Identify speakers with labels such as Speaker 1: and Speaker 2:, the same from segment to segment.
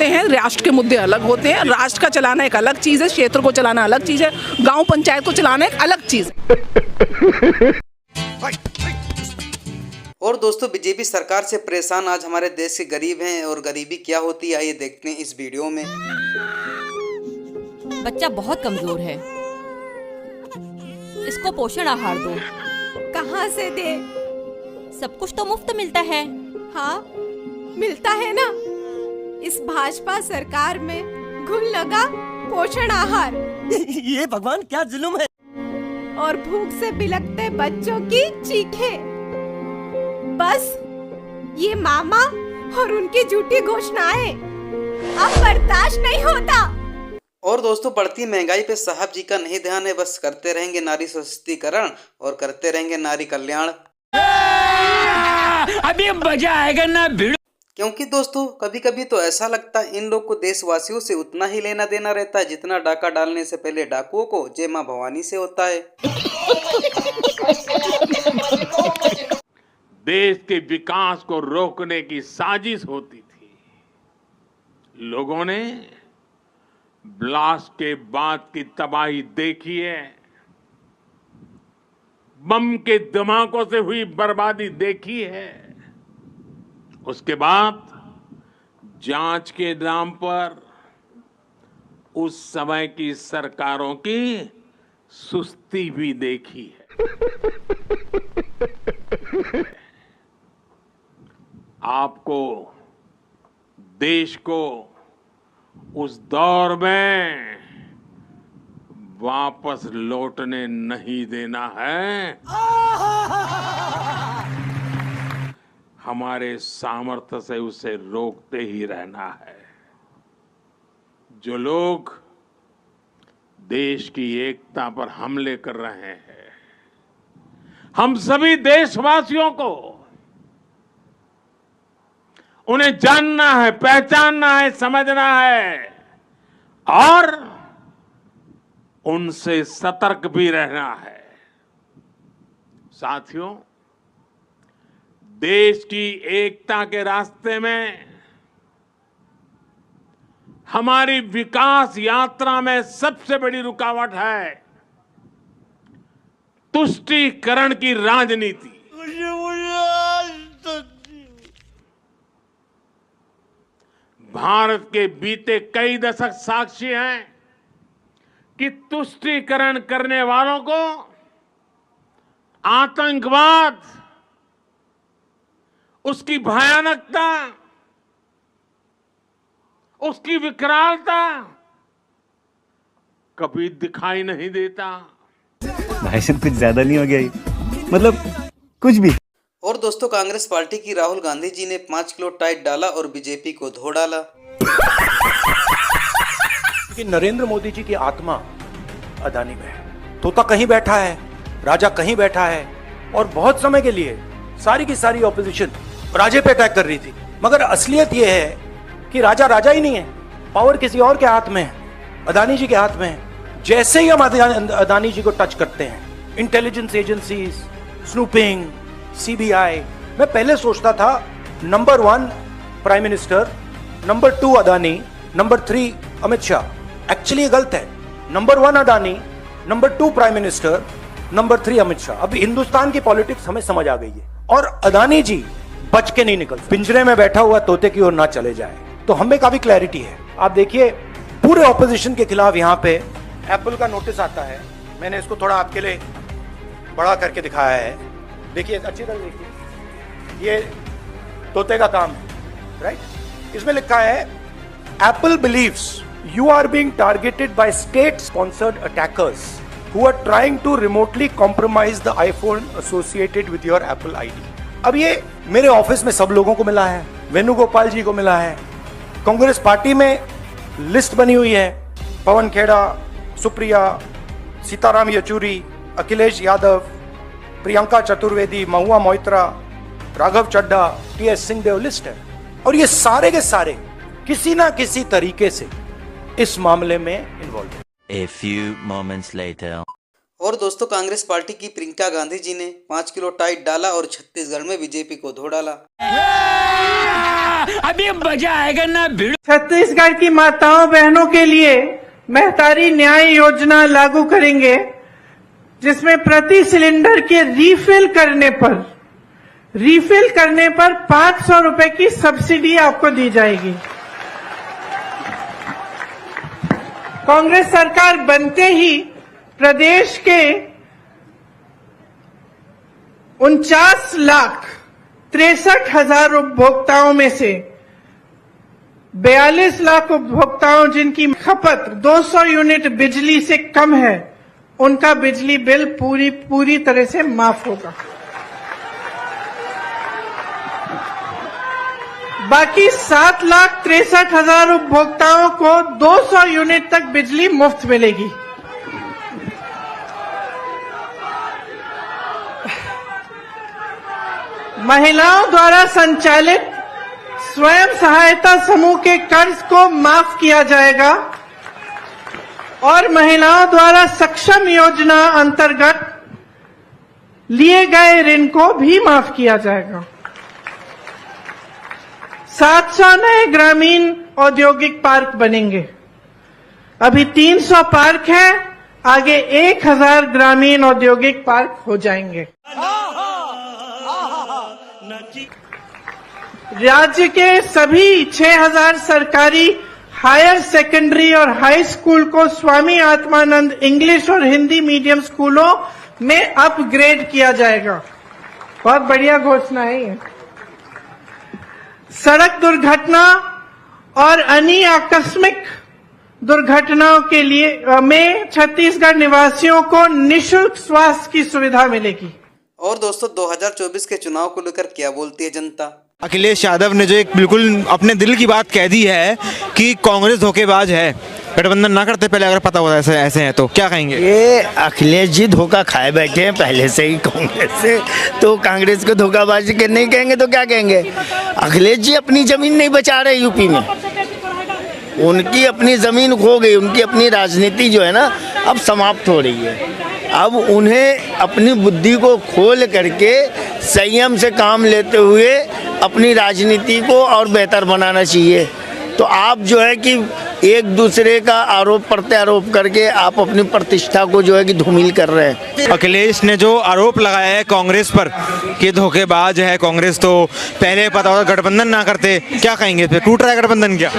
Speaker 1: हैं, राष्ट्र के मुद्दे अलग होते हैं। राष्ट्र का चलाना एक अलग चीज़ है, क्षेत्र को चलाना अलग चीज़ है, गांव पंचायत को चलाना एक अलग चीज़ है।
Speaker 2: और दोस्तों, बीजेपी सरकार से परेशान आज हमारे देश के गरीब हैं, और गरीबी क्या होती है आइए देखते हैं इस वीडियो में।
Speaker 3: बच्चा बहुत कमजोर है, इसको पोषण आहार दो।
Speaker 4: कहाँ से दे?
Speaker 3: सब कुछ तो मुफ्त मिलता है।
Speaker 4: हाँ, मिलता है ना। इस भाजपा सरकार में घुन लगा पोषण आहार।
Speaker 5: ये भगवान क्या जुल्म है।
Speaker 4: और भूख से बिलखते बच्चों की चीखें। बस ये मामा और उनकी झूठी घोषणाएं अब बर्दाश्त नहीं होता।
Speaker 2: और दोस्तों, बढ़ती महंगाई पे साहब जी का नहीं ध्यान है, बस करते रहेंगे नारी सशक्तिकरण और करते रहेंगे नारी कल्याण।
Speaker 5: अभी मजा आएगा ना भिड़ो।
Speaker 2: क्योंकि दोस्तों, कभी कभी तो ऐसा लगता है इन लोग को देशवासियों से उतना ही लेना देना रहता है जितना डाका डालने से पहले डाकुओं को जय मां भवानी से होता है।
Speaker 6: देश के विकास को रोकने की साजिश होती थी। लोगों ने ब्लास्ट के बाद की तबाही देखी है, बम के धमाकों से हुई बर्बादी देखी है। उसके बाद जांच के नाम पर उस समय की सरकारों की सुस्ती भी देखी है। आपको, देश को उस दौर में वापस लौटने नहीं देना है। हमारे सामर्थ्य से उसे रोकते ही रहना है। जो लोग देश की एकता पर हमले कर रहे हैं, हम सभी देशवासियों को उन्हें जानना है, पहचानना है, समझना है और उनसे सतर्क भी रहना है। साथियों, देश की एकता के रास्ते में, हमारी विकास यात्रा में सबसे बड़ी रुकावट है तुष्टीकरण की राजनीति। भारत के बीते कई दशक साक्षी हैं कि तुष्टीकरण करने वालों को आतंकवाद, उसकी भयानकता, उसकी विकरालता कभी दिखाई नहीं देता।
Speaker 7: भाई साहब कुछ ज्यादा नहीं हो गया ये? मतलब कुछ भी।
Speaker 2: और दोस्तों, कांग्रेस पार्टी की राहुल गांधी जी ने 5 किलो टाइट डाला और बीजेपी को धो डाला।
Speaker 8: कि नरेंद्र मोदी जी की आत्मा अदानी में है। तोता कहीं बैठा है, राजा कहीं बैठा है, और बहुत समय के लिए सारी की सारी ऑपोजिशन राजे पे अटैक कर रही थी। मगर असलियत यह है कि राजा राजा ही नहीं है, पावर किसी और के हाथ में है, अदानी जी के हाथ में है। जैसे ही हम अदानी जी को टच करते हैं, इंटेलिजेंस एजेंसीज, स्नूपिंग, सीबीआई, मैं पहले सोचता था number 1 prime minister, number 2 Adani, number 3 Amit Shah. Actually ये गलत है। Number 1 Adani, number 2 prime minister, number 3 Amit Shah. अब हिंदुस्तान की पॉलिटिक्स हमें समझ आ गई है, और अदानी जी बच के नहीं निकल, पिंजरे में बैठा हुआ तोते की ओर ना चले जाए। तो हमें काफी क्लैरिटी है। आप देखिए, पूरे ऑपोजिशन के खिलाफ यहाँ पे एप्पल का नोटिस आता है। मैंने इसको थोड़ा आपके लिए बड़ा करके दिखाया है, देखिए अच्छी तरह देखिए, ये तोते का काम है, राइट। इसमें लिखा है, Apple believes you are being targeted by state sponsored attackers who are trying to remotely compromise the iPhone associated with your Apple ID। अब ये मेरे ऑफिस में सब लोगों को मिला है, वेणुगोपाल जी को मिला है, कांग्रेस पार्टी में लिस्ट बनी हुई है, पवन खेड़ा, सुप्रिया, सीताराम येचुरी, अखिलेश यादव, प्रियंका चतुर्वेदी, महुआ मोइत्रा, राघव चड्ढा, टीएस सिंहदेव लिस्ट है। और ये सारे के सारे किसी ना किसी तरीके से इस मामले में इन्वॉल्व है।
Speaker 9: A few moments later।
Speaker 2: और दोस्तों, कांग्रेस पार्टी की प्रियंका गांधी जी ने 5 किलो टाइट डाला और छत्तीसगढ़ में बीजेपी को धो डाला।
Speaker 5: अभी मजा आएगा ना भिड़ो।
Speaker 10: छत्तीसगढ़ की माताओं बहनों के लिए महतारी न्याय योजना लागू करेंगे, जिसमें प्रति सिलेंडर के रिफिल करने पर 500 रुपए की सब्सिडी आपको दी जाएगी। कांग्रेस सरकार बनते ही प्रदेश के 49,63,000 उपभोक्ताओं में से 42 लाख उपभोक्ताओं जिनकी खपत 200 यूनिट बिजली से कम है, उनका बिजली बिल पूरी तरह से माफ होगा। बाकी 7,63,000 उपभोक्ताओं को 200 यूनिट तक बिजली मुफ्त मिलेगी। महिलाओं द्वारा संचालित स्वयं सहायता समूह के कर्ज को माफ किया जाएगा और महिलाओं द्वारा सक्षम योजना अंतर्गत लिए गए ऋण को भी माफ किया जाएगा। 700 नए ग्रामीण औद्योगिक पार्क बनेंगे। अभी 300 पार्क हैं, आगे 1000 ग्रामीण औद्योगिक पार्क हो जाएंगे। राज्य के सभी 6000 सरकारी हायर सेकेंडरी और हाई स्कूल को स्वामी आत्मानंद इंग्लिश और हिंदी मीडियम स्कूलों में अपग्रेड किया जाएगा। बहुत बढ़िया घोषणा है ये। सड़क दुर्घटना और अन्य आकस्मिक दुर्घटनाओं के लिए में छत्तीसगढ़ निवासियों को निःशुल्क स्वास्थ्य की सुविधा मिलेगी।
Speaker 2: और दोस्तों 2024 के चुनाव को लेकर क्या बोलती है जनता?
Speaker 11: अखिलेश यादव ने जो एक बिल्कुल अपने दिल की बात कह दी है कि कांग्रेस धोखेबाज है, गठबंधन ना करते पहले, अगर पता होता ऐसे हैं तो क्या कहेंगे?
Speaker 5: ये अखिलेश जी धोखा खाए बैठे हैं पहले से ही कांग्रेस से, तो कांग्रेस को धोखाबाजी के नहीं कहेंगे तो क्या कहेंगे? अखिलेश जी अपनी जमीन नहीं बचा रहे यूपी में, उनकी अपनी जमीन खो गई, उनकी अपनी राजनीति जो है ना अब समाप्त हो रही है। अब उन्हें अपनी बुद्धि को खोल करके संयम से काम लेते हुए अपनी राजनीति को और बेहतर बनाना चाहिए। तो आप जो है कि एक दूसरे का आरोप प्रत्यारोप करके आप अपनी प्रतिष्ठा को जो है कि धूमिल कर रहे हैं।
Speaker 11: अखिलेश ने जो आरोप लगाया है कांग्रेस पर कि धोखेबाज है कांग्रेस, तो पहले पता होता गठबंधन ना करते, क्या कहेंगे? फिर टूट रहा है गठबंधन क्या?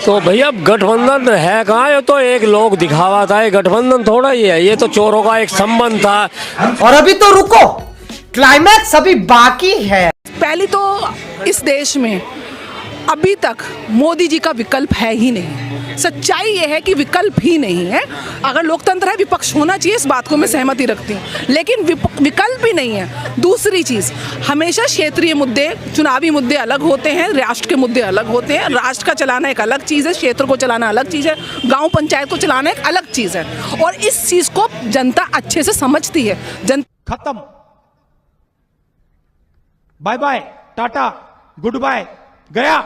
Speaker 12: तो भैया गठबंधन है कहाँ? ये तो एक लोग दिखावा था, ये गठबंधन थोड़ा ही है, ये तो चोरों का एक संबंध था।
Speaker 13: और अभी तो रुको, क्लाइमैक्स अभी बाकी है।
Speaker 1: पहली तो इस देश में अभी तक मोदी जी का विकल्प है ही नहीं। सच्चाई ये है कि विकल्प ही नहीं है। अगर लोकतंत्र है, विपक्ष होना चाहिए, इस बात को मैं सहमति रखती हूँ, लेकिन विकल्प ही नहीं है। दूसरी चीज़, हमेशा क्षेत्रीय मुद्दे, चुनावी मुद्दे अलग होते हैं, राष्ट्र के मुद्दे अलग होते हैं। राष्ट्र का चलाना एक अलग चीज़ है, क्षेत्र को चलाना अलग चीज़ है, गाँव पंचायत को चलाना एक अलग चीज़ है, और इस चीज़ को जनता अच्छे से समझती है।
Speaker 8: खत्म, bye bye, tata, goodbye, गया।